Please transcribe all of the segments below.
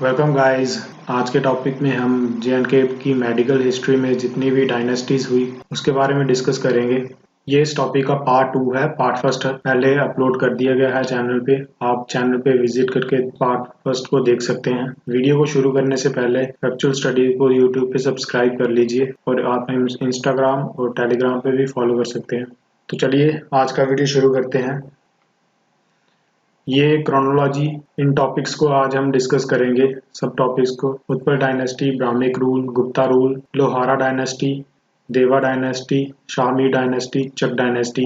Welcome guys. आज के topic में हम जे.एंड.के की मेडिकल हिस्ट्री में जितनी भी डायनेस्टीज हुई उसके बारे में डिस्कस करेंगे। ये इस टॉपिक का पार्ट 2 है। पार्ट फर्स्ट पहले अपलोड कर दिया गया है चैनल पे। आप चैनल पे विजिट करके पार्ट फर्स्ट को देख सकते हैं। वीडियो को शुरू करने से पहले फैक्चुअल स्टडी को यूट्यूब पे सब्सक्राइब कर लीजिए और आप इंस्टाग्राम और टेलीग्राम पे भी फॉलो कर सकते हैं। तो चलिए आज का वीडियो शुरू करते हैं। ये क्रोनोलॉजी, इन टॉपिक्स को आज हम डिस्कस करेंगे। सब टॉपिक्स को Utpal dynasty, Brahmik rule, Gupta rule, Lohara dynasty, Deva dynasty, Shami dynasty, Chak dynasty,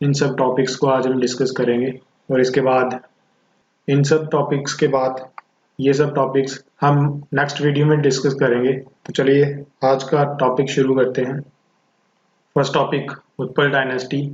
इन सब टॉपिक्स को आज हम डिस्कस करेंगे। और इसके बाद इन सब टॉपिक्स के बाद ये सब टॉपिक्स हम नेक्स्ट वीडियो में डिस्कस करेंगे। तो चलिए आज का टॉपिक शुरू करते हैं। First topic Utpal dynasty.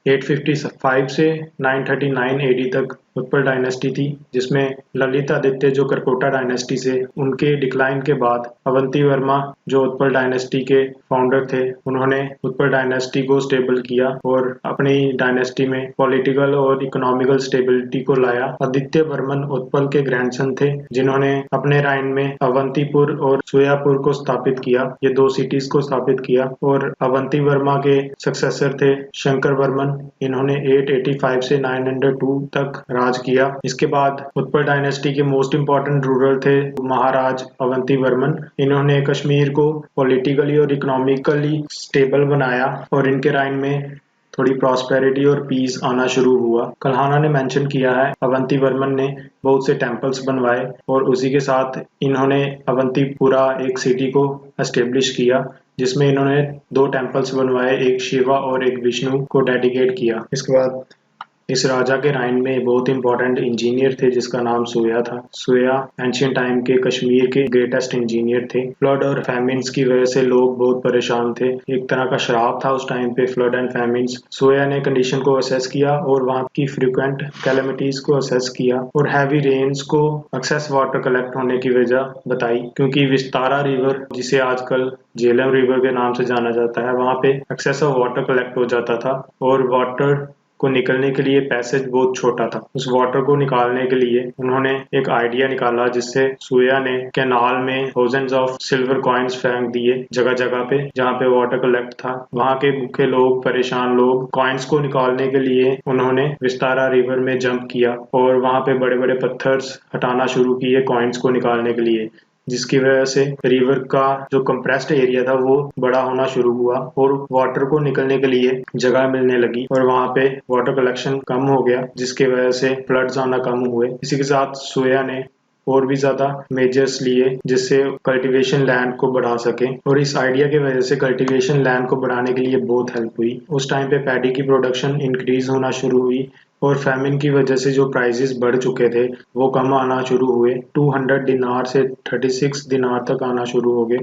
855 से 939 एडी तक उत्पल डायनेस्टी थी, जिसमें ललित आदित्य जो करकोटा डायनेस्टी से, उनके डिक्लाइन के बाद अवंती वर्मा जो उत्पल डायनेस्टी के फाउंडर थे, उन्होंने उत्पल डायनेस्टी को स्टेबल किया और अपनी डायनेस्टी में पॉलिटिकल और इकोनॉमिकल स्टेबिलिटी को लाया। आदित्य वर्मन उत्पल के ग्रैंडसन थे, जिन्होंने अपने राइन में अवंतीपुर और सुयापुर को स्थापित किया। ये दो सिटीज को स्थापित किया। और अवंती वर्मा के सक्सेसर थे शंकर वर्मन। इन्होंने 885 से 902 तक राज किया। इसके बाद उत्पल डायनेस्टी के मोस्ट इम्पोर्टेंट रूलर थे महाराज अवंती वर्मन। इन्होंने कश्मीर को पॉलिटिकली और इकोनॉमिकली स्टेबल बनाया और इनके राइन में थोड़ी प्रॉस्पेरिटी और पीस आना शुरू हुआ। कल्हाना ने मेंशन किया है अवंती वर्मन ने बहुत से टेम्पल्स बनवाए और उसी के साथ इन्होंने अवंतीपुरा एक सिटी को एस्टेब्लिश किया, जिसमें इन्होंने 2 टेम्पल्स बनवाए, एक शिवा और एक विष्णु को डेडिकेट किया। इसके बाद इस राजा के राइन में बहुत इंपॉर्टेंट इंजीनियर थे जिसका नाम सोया था। सोया एंशियंट टाइम के कश्मीर के ग्रेटेस्ट इंजीनियर थे। फ्लड और फैमिन्स की वजह से लोग बहुत परेशान थे। एक तरह का श्राप था उस टाइम पे, फ्लड एंड फैमिन्स। सोया ने कंडीशन को असेस किया और वहाँ की फ्रीक्वेंट कैलेमिटीज को असेस किया और हैवी रेन्स को एक्सेस वाटर कलेक्ट होने की वजह बताई, क्योंकि विस्तारा रिवर, जिसे आजकल झेलम रिवर के नाम से जाना जाता है, वहाँ पे एक्सेस ऑफ वाटर कलेक्ट हो जाता था और वाटर को निकलने के लिए पैसेज बहुत छोटा था। उस वाटर को निकालने के लिए उन्होंने एक आइडिया निकाला, जिससे सोया ने कैनाल में थाउजेंड्स ऑफ सिल्वर कॉइन्स फेंक दिए जगह जगह पे जहाँ पे वाटर कलेक्ट था। वहाँ के भूखे लोग, परेशान लोग, कॉइन्स को निकालने के लिए उन्होंने विस्तारा रिवर में जंप किया और वहाँ पे बड़े बड़े पत्थर्स हटाना शुरू किए कॉइन्स को निकालने के लिए, जिसकी वजह से रिवर का जो कंप्रेस्ड एरिया था वो बड़ा होना शुरू हुआ और वाटर को निकलने के लिए जगह मिलने लगी और वहाँ पे वाटर कलेक्शन कम हो गया, जिसकी वजह से फ्लड्स आना कम हुए। इसी के साथ सोया ने और भी ज्यादा मेजर्स लिए जिससे कल्टीवेशन लैंड को बढ़ा सके, और इस आइडिया की वजह से कल्टीवेशन लैंड को बढ़ाने के लिए बहुत हेल्प हुई। उस टाइम पे पैडी की प्रोडक्शन इंक्रीज होना शुरू हुई और फैमिन की वजह से जो प्राइसेस बढ़ चुके थे वो कम आना शुरू हुए। 200 दिनार से 36 दिनार तक आना शुरू हो गए।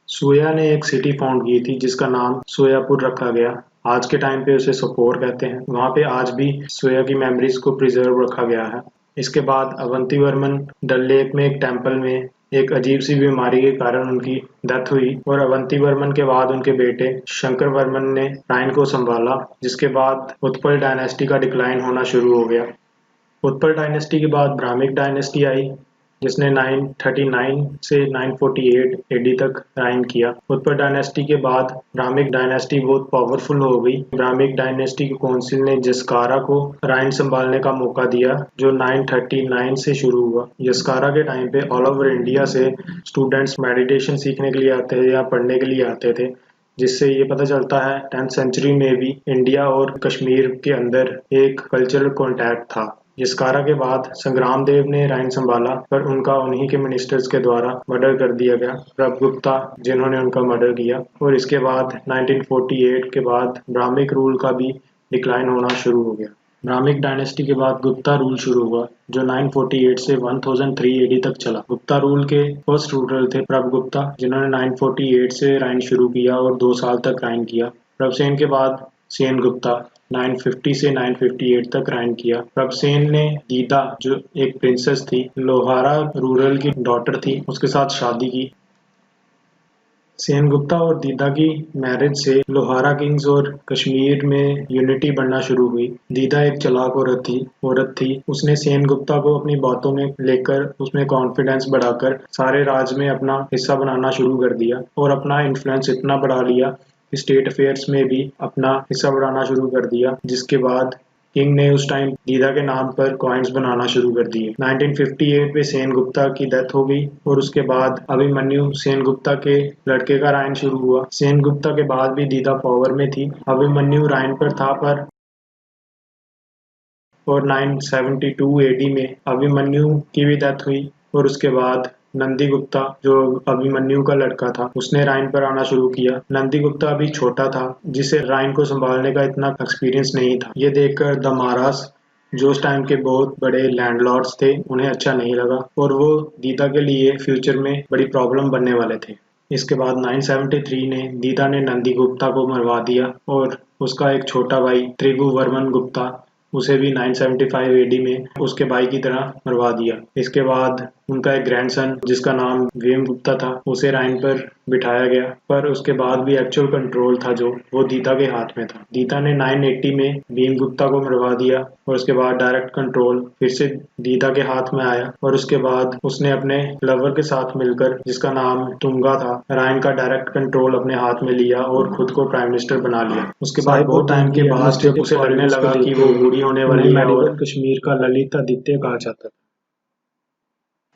सोया ने एक सिटी फाउंड की थी जिसका नाम सोयापुर रखा गया। आज के टाइम पे उसे सोपोर कहते हैं। वहाँ पे आज भी सोया की मेमोरीज को प्रिजर्व रखा गया है। इसके बाद अवंती वर्मन डल लेक में एक टेम्पल में एक अजीब सी बीमारी के कारण उनकी डेथ हुई और अवंती वर्मन के बाद उनके बेटे शंकर वर्मन ने राइन को संभाला, जिसके बाद उत्पल डायनेस्टी का डिक्लाइन होना शुरू हो गया। उत्पल डायनेस्टी के बाद ब्राह्मिक डायनेस्टी आई, जिसने 939 से 948 एडी तक राइन किया। उत्पल डायनेस्टी के बाद ब्राह्मिक डायनेस्टी बहुत पावरफुल हो गई। ब्राह्मिक डायनेस्टी के काउंसिल ने जस्कारा को राइन संभालने का मौका दिया, जो 939 से शुरू हुआ। जस्कारा के टाइम पे ऑल ओवर इंडिया से स्टूडेंट्स मेडिटेशन सीखने के लिए आते थे या पढ़ने के लिए आते थे, जिससे ये पता चलता है 10th सेंचुरी में भी इंडिया और कश्मीर के अंदर एक कल्चरल कॉन्टैक्ट था। जस्कारा के बाद संग्राम देव ने राइन संभाला, पर उनका उन्हीं के मिनिस्टर्स के द्वारा मर्डर कर दिया गया, प्रभगुप्ता जिन्होंने उनका मर्डर किया। और इसके बाद 1948 के बाद ब्राह्मिक रूल का भी डिक्लाइन होना शुरू हो गया। ब्राह्मिक डायनेस्टी के बाद गुप्ता रूल शुरू हुआ, जो 948 से 1003 एडी तक चला। गुप्ता रूल के फर्स्ट रूलर थे प्रभगुप्ता, जिन्होंने 948 से राइन शुरू किया और 2 साल तक राइन किया। प्रभसेन के बाद सेन गुप्ता 950 से 958 तक राइन किया। प्रभसेन ने दीदा, जो एक प्रिंसेस थी, लोहारा रूरल की डॉटर थी, उसके साथ शादी की। सेनगुप्ता और दीदा की मैरिज से लोहारा किंग्स और कश्मीर में यूनिटी बनना शुरू हुई। दीदा एक चालाक औरत थी। उसने सेनगुप्ता को अपनी बातों में लेकर उसमें कॉन्फिडेंस बढ़ाकर सारे राज में अपना हिस्सा बनाना शुरू कर दिया और अपना इन्फ्लुएंस इतना बढ़ा लिया कि स्टेट अफेयर्स में भी अपना हिस्सा बढ़ाना शुरू कर दिया, जिसके बाद किंग ने उस टाइम दीदा के नाम पर कॉइन्स बनाना शुरू कर दिए। 1958 में सेनगुप्ता की डेथ हो गई और उसके बाद अभिमन्यु सेनगुप्ता के लड़के का राइन शुरू हुआ। सेनगुप्ता के बाद भी दीदा पावर में थी। अभिमन्यु राइन पर था और 972 एडी में अभिमन्यु की भी डेथ हुई और उसके बाद नंदीगुप्ता जो अभिमन्यु का लड़का था उसने राइन पर आना शुरू किया। नंदीगुप्ता अभी छोटा था, जिसे राइन को संभालने का इतना एक्सपीरियंस नहीं था। ये देखकर द महाराज जो उस टाइम के बहुत बड़े लैंडलॉर्ड्स थे उन्हें अच्छा नहीं लगा और वो दीदा के लिए फ्यूचर में बड़ी प्रॉब्लम बनने वाले थे। इसके बाद 973 ने दीदा ने नंदीगुप्ता को मरवा दिया और उसका एक छोटा भाई त्रिभुवर्मन गुप्ता उसे भी 975 एडी में उसके भाई की तरह मरवा दिया। इसके बाद उनका एक ग्रैंडसन जिसका नाम वेमगुप्ता था उसे राइन पर बिठाया गया, पर उसके बाद भी एक्चुअल कंट्रोल था जो वो दीदा के हाथ में था। दीदा ने 980 में भीमगुप्ता को मरवा दिया और उसके बाद डायरेक्ट कंट्रोल फिर से दीदा के हाथ में आया और उसके बाद उसने अपने लवर के साथ मिलकर जिसका नाम तुंगा था राइन का डायरेक्ट कंट्रोल अपने हाथ में लिया और खुद को प्राइम मिनिस्टर बना लिया। उसके बाद बहुत टाइम के बाद जब उसे लगने लगा कि वो बूढ़ी होने वाली है और कश्मीर का ललित आदित्य कहा जाता था,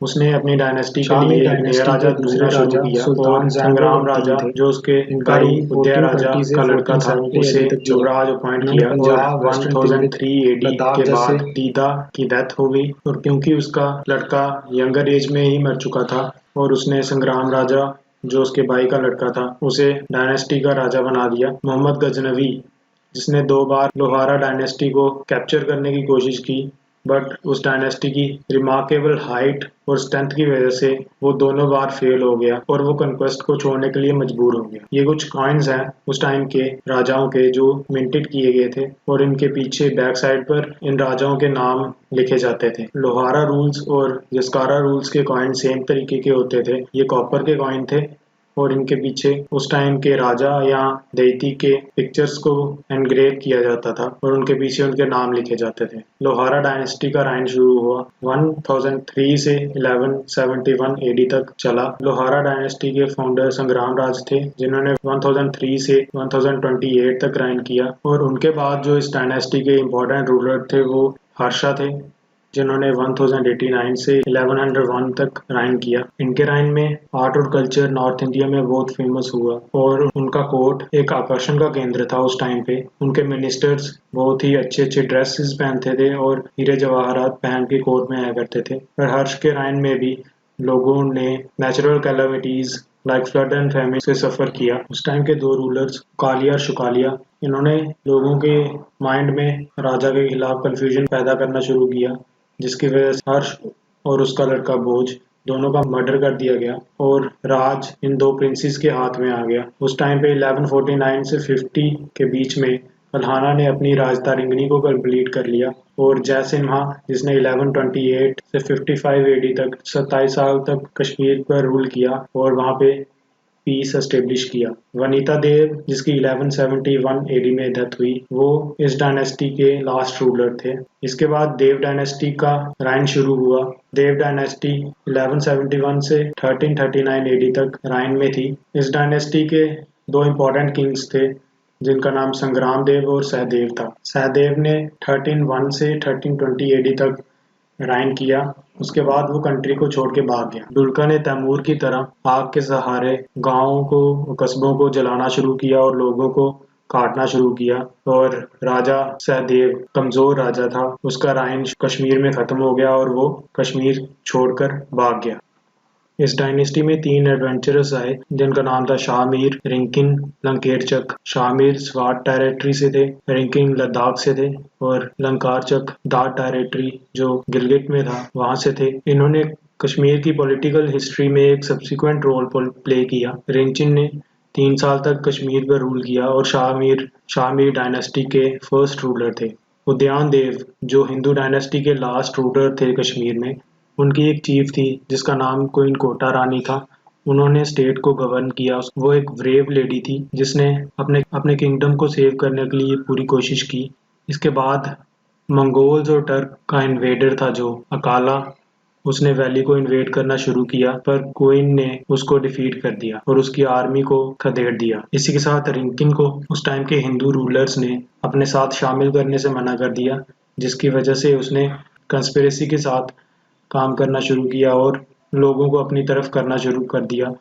उसने अपनी डायनेस्टी के लिए एक नया राजा ढूंढना शुरू किया और संग्राम राजा जो उसके भाई उदय राजा का लड़का था उसे युवराज अपॉइंट किया और 1003 एडी के बाद दीदा की डेथ हो गई और क्योंकि उसका लड़का यंगर एज में ही मर चुका था और उसने संग्राम राजा जो उसके भाई का लड़का था उसे डायनेस्टी का राजा बना दिया। मोहम्मद गजनवी जिसने 2 बार लोहारा डायनेस्टी को कैप्चर करने की कोशिश की, बट उस डायनेस्टी की रिमार्केबल हाइट और स्ट्रेंथ की वजह से वो दोनों बार फेल हो गया और वो कन्क्वेस्ट को छोड़ने के लिए मजबूर हो गया। ये कुछ कॉइन्स हैं उस टाइम के राजाओं के जो मिंटेड किए गए थे और इनके पीछे बैक साइड पर इन राजाओं के नाम लिखे जाते थे। लोहारा रूल्स और जस्कारा रूल्स के कॉइन सेम तरीके के होते थे। ये कॉपर के कॉइन थे और इनके पीछे उस टाइम के राजा या देयती के पिक्चर्स को एनग्रेव किया जाता था और उनके पीछे उनके नाम लिखे जाते थे। लोहारा डायनेस्टी का राइन शुरू हुआ 1003 से 1171 एडी तक चला। लोहारा डायनेस्टी के फाउंडर संग्राम राज थे जिन्होंने 1003 से 1028 तक राइन किया और उनके बाद जो इस डायनेस्टी के इम्पोर्टेंट रूलर थे वो हर्षा थे जिन्होंने 1089 से 1101 तक राइन किया। इनके राइन में आर्ट और कल्चर नॉर्थ इंडिया में बहुत फेमस हुआ और उनका कोर्ट एक आकर्षण का केंद्र था उस टाइम पे। उनके मिनिस्टर्स बहुत ही अच्छे अच्छे ड्रेसेस पहनते थे और हीरे जवाहरात पहन के कोर्ट में आया करते थे। पर हर्ष के राइन में भी लोगों ने natural calamities like flood and famine से सफर किया। उस टाइम के 2 रूलर्स कालिया और शुकालिया इन्होंने लोगों के माइंड में राजा के खिलाफ कंफ्यूजन पैदा करना शुरू किया, जिसकी वजह से हर्ष और उसका लड़का भोज दोनों का मर्डर कर दिया गया और राज इन 2 प्रिंसेस के हाथ में आ गया। उस टाइम पे 1149 से 50 के बीच में अल्हाना ने अपनी राजतारिंगनी को कंप्लीट कर लिया और जयसिम्हा जिसने 1128 से 55 एडी तक 27 साल तक कश्मीर पर रूल किया और वहां पे पीस एस्टेब्लिश किया। वनीता देव जिसकी 1171 एडी में डेथ हुई वो इस डायनेस्टी के लास्ट रूलर थे। इसके बाद देव डायनेस्टी का राइन शुरू हुआ। देव डायनेस्टी 1171 से 1339 एडी तक राइन में थी। इस डायनेस्टी के 2 इम्पोर्टेंट किंग्स थे जिनका नाम संग्राम देव और सहदेव था। सहदेव ने 1301 से 1320 एडी तक राइन किया। उसके बाद वो कंट्री को छोड़ के भाग गया। डुल्का ने तैमूर की तरह आग के सहारे गांवों को कस्बों को जलाना शुरू किया और लोगों को काटना शुरू किया और राजा सहदेव कमजोर राजा था, उसका राइन कश्मीर में खत्म हो गया और वो कश्मीर छोड़कर भाग गया। इस डायनेस्टी में 3 एडवेंचरर्स आए जिनका नाम था शाहमीर, रिंकिन, लंकेरचक। शाहमीर स्वात टेरिटरी से थे, रिंकिन लद्दाख से थे और लंकारचक दाद टेरिटरी जो गिलगिट में था वहां से थे। इन्होंने कश्मीर की पॉलिटिकल हिस्ट्री में एक सब्सिक्वेंट रोल प्ले किया। रिंचिन ने 3 साल तक कश्मीर पर रूल किया और शाहमीर डायनेस्टी के फर्स्ट रूलर थे। उद्यान देव जो हिंदू डायनेस्टी के लास्ट रूलर थे कश्मीर में, उनकी एक चीफ थी जिसका नाम क्वीन कोटा रानी था उन्होंने स्टेट को गवर्न किया। वो एक ब्रेव लेडी थी जिसने अपने अपने किंगडम को सेव करने के लिए पूरी कोशिश की। इसके बाद मंगोल्स और टर्क का इन्वेडर था जो अकाला, उसने वैली को इन्वेड करना शुरू किया, पर क्वीन ने उसको डिफीट कर दिया और उसकी आर्मी को खदेड़ दिया। इसी के साथ रिंकिन को उस टाइम के हिंदू रूलर्स ने अपने साथ शामिल करने से मना कर दिया, जिसकी वजह से उसने कंस्पिरेसी के साथ काम करना शुरू किया और लोगों को अपनी तरफ करना शुरू कर दिया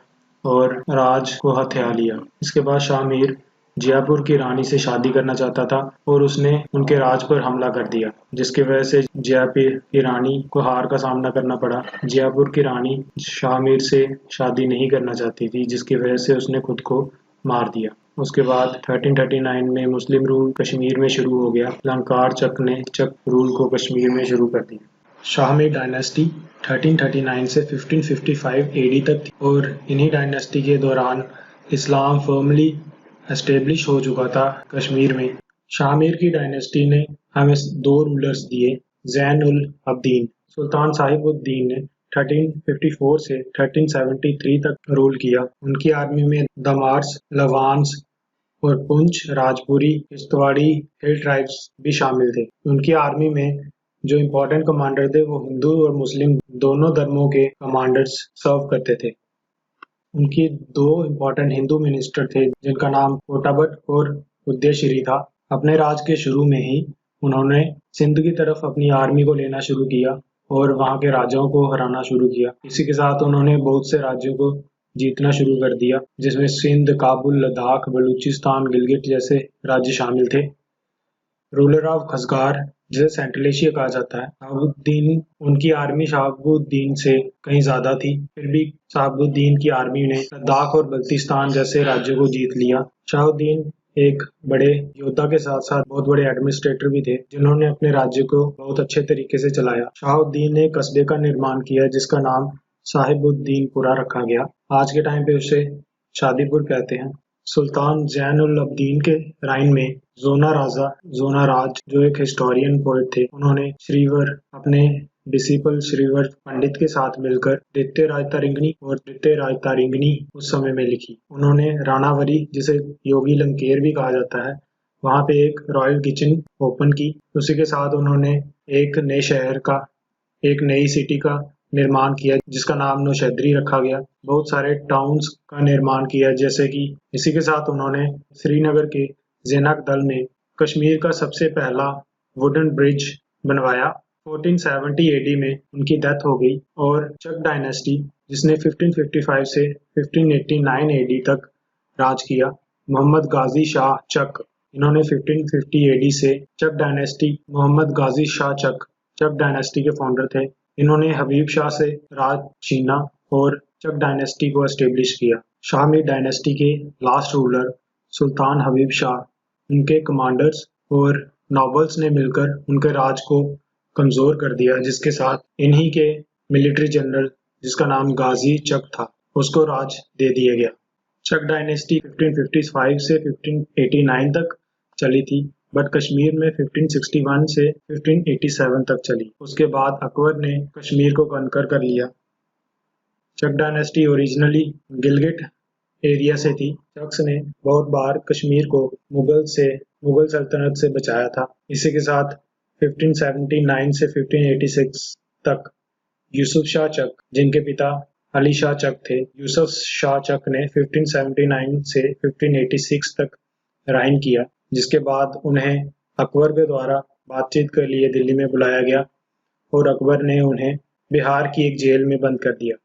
और राज को हथिया लिया। इसके बाद शाह मीर जयपुर की रानी से शादी करना चाहता था और उसने उनके राज पर हमला कर दिया, जिसकी वजह से जयपुर की रानी को हार का सामना करना पड़ा। जयपुर की रानी शाह मीर से शादी नहीं करना चाहती थी, जिसकी वजह से उसने खुद को मार दिया। उसके बाद 1339 में मुस्लिम रूल कश्मीर में शुरू हो गया। लंकार चक ने चक रूल को कश्मीर में शुरू कर दिया। शाहमी डायनेस्टी 1339 से 1555 एडी तक थी और इन्हीं डायनेस्टी के दौरान इस्लाम फर्मली एस्टेब्लिश हो चुका था कश्मीर में। शाहमीर की डायनेस्टी ने हमें दो रूलर्स दिए, जैन उल अब्दीन। सुल्तान साहिबुद्दीन ने 1354 से 1373 तक रूल किया। उनकी आर्मी में दमार्स, लवान्स और पुंछ, राजपुरी, किश्तवाड़ी हिल ट्राइब्स भी शामिल थे। उनकी आर्मी में जो इम्पोर्टेंट कमांडर थे वो हिंदू और मुस्लिम दोनों धर्मों के कमांडर्स सर्व करते थे। उनकी दो इम्पोर्टेंट हिंदू मिनिस्टर थे जिनका नाम कोटाबट और उदयश्री था। अपने राज के शुरू में ही उन्होंने सिंध की तरफ अपनी आर्मी को लेना शुरू किया और वहाँ के राजाओं को हराना शुरू किया। इसी के साथ उन्होंने बहुत से राज्यों को जीतना शुरू कर दिया, जिसमें सिंध, काबुल, लद्दाख, बलूचिस्तान, गिलगित जैसे राज्य शामिल थे। रूलर ऑफ खसगार, जिसे सेंट्रल एशिया कहा जाता है, शहाबुद्दीन, उनकी आर्मी शहाबुद्दीन से कहीं ज्यादा थी, फिर भी शहाबुद्दीन की आर्मी ने लद्दाख और बल्तिस्तान जैसे राज्यों को जीत लिया। शहाबुद्दीन एक बड़े योद्धा के साथ साथ बहुत बड़े एडमिनिस्ट्रेटर भी थे, जिन्होंने अपने राज्य को बहुत अच्छे तरीके से चलाया। शहाबुद्दीन ने कस्बे का निर्माण किया जिसका नाम साहिबुद्दीनपुरा रखा गया। आज के टाइम पे उसे शादीपुर कहते हैं। सुल्तान जैन उल अब्दीन के राइन में जोना राज जो एक हिस्टोरियन पोएट थे, उन्होंने श्रीवर अपने डिसिपल श्रीवर पंडित के साथ मिलकर द्वितीय राजतारिंगनी और तृतीय राजतारिंगनी उस समय में लिखी। उन्होंने राणावरी, जिसे योगी लंकेर भी कहा जाता है, वहाँ पे एक रॉयल किचन ओपन की। उसी के साथ उन्होंने एक नए शहर का, एक नई सिटी का निर्माण किया जिसका नाम नौशेद्री रखा गया। बहुत सारे टाउन्स का निर्माण किया, जैसे कि इसी के साथ उन्होंने श्रीनगर के ज़ेनक दल में कश्मीर का सबसे पहला वुडन ब्रिज बनवाया। 1470 एडी में उनकी डेथ हो गई और चक डायनेस्टी, जिसने 1555 से 1589 एडी तक राज किया, मोहम्मद गाजी शाह चक, इन्होंने 1550 एडी से चक डायनेस्टी, मोहम्मद गाजी शाह चक डायनेस्टी के फाउंडर थे। इन्होंने हबीब शाह से राज छीना और चक डायनेस्टी को एस्टेब्लिश किया। शाहमी डायनेस्टी के लास्ट रूलर सुल्तान हबीब शाह, उनके कमांडर्स और नॉबल्स ने मिलकर उनके राज को कमजोर कर दिया, जिसके साथ इन्हीं के मिलिट्री जनरल, जिसका नाम गाजी चक था, उसको राज दे दिया गया। चक डायनेस्टी 1555 से 1589 तक चली थी, बट कश्मीर में 1561 से 1587 तक चली। उसके बाद अकबर ने कश्मीर को कनकर कर लिया। चक डायनेस्टी ओरिजिनली गिलगिट एरिया से थी। चक्स ने बहुत बार कश्मीर को मुगल सल्तनत से बचाया था। इसी के साथ 1579 से 1586 तक यूसुफ शाह चक, जिनके पिता अली शाह चक थे, यूसुफ शाह चक ने 1579 से 1586 तक राइन किया, जिसके बाद उन्हें अकबर के द्वारा बातचीत के लिए दिल्ली में बुलाया गया और अकबर ने उन्हें बिहार की एक जेल में बंद कर दिया।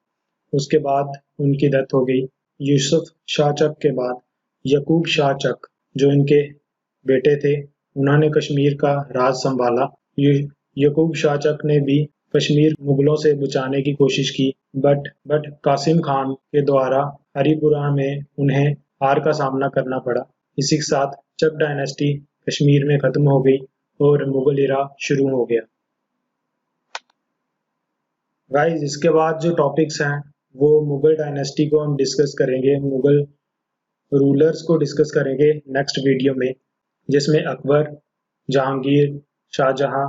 उसके बाद उनकी डेथ हो गई। यूसुफ शाह चक के बाद यकूब शाह चक, जो इनके बेटे थे, उन्होंने कश्मीर का राज संभाला। यकूब शाह चक ने भी कश्मीर मुगलों से बचाने की कोशिश की, बट कासिम खान के द्वारा हरिपुरा में उन्हें हार का सामना करना पड़ा। इसी के साथ चक डायनेस्टी कश्मीर में खत्म हो गई और मुगल इरा शुरू हो गया। गाइस, इसके बाद जो टॉपिक्स हैं वो मुगल डायनेस्टी को हम डिस्कस करेंगे, मुगल रूलर्स को डिस्कस करेंगे नेक्स्ट वीडियो में, जिसमें अकबर, जहांगीर, शाहजहां,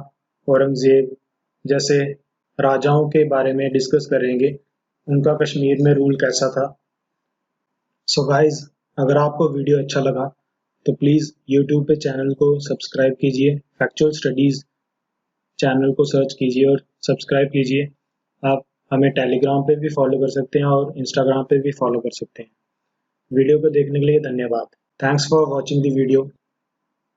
औरंगजेब जैसे राजाओं के बारे में डिस्कस करेंगे। उनका कश्मीर में रूल कैसा था। सो गाइज, अगर आपको वीडियो अच्छा लगा तो प्लीज़ यूट्यूब पे चैनल को सब्सक्राइब कीजिए, फैक्चुअल स्टडीज़ चैनल को सर्च कीजिए और सब्सक्राइब कीजिए। आप हमें टेलीग्राम पे भी फॉलो कर सकते हैं और इंस्टाग्राम पे भी फॉलो कर सकते हैं। वीडियो को देखने के लिए धन्यवाद। Thanks for watching the video.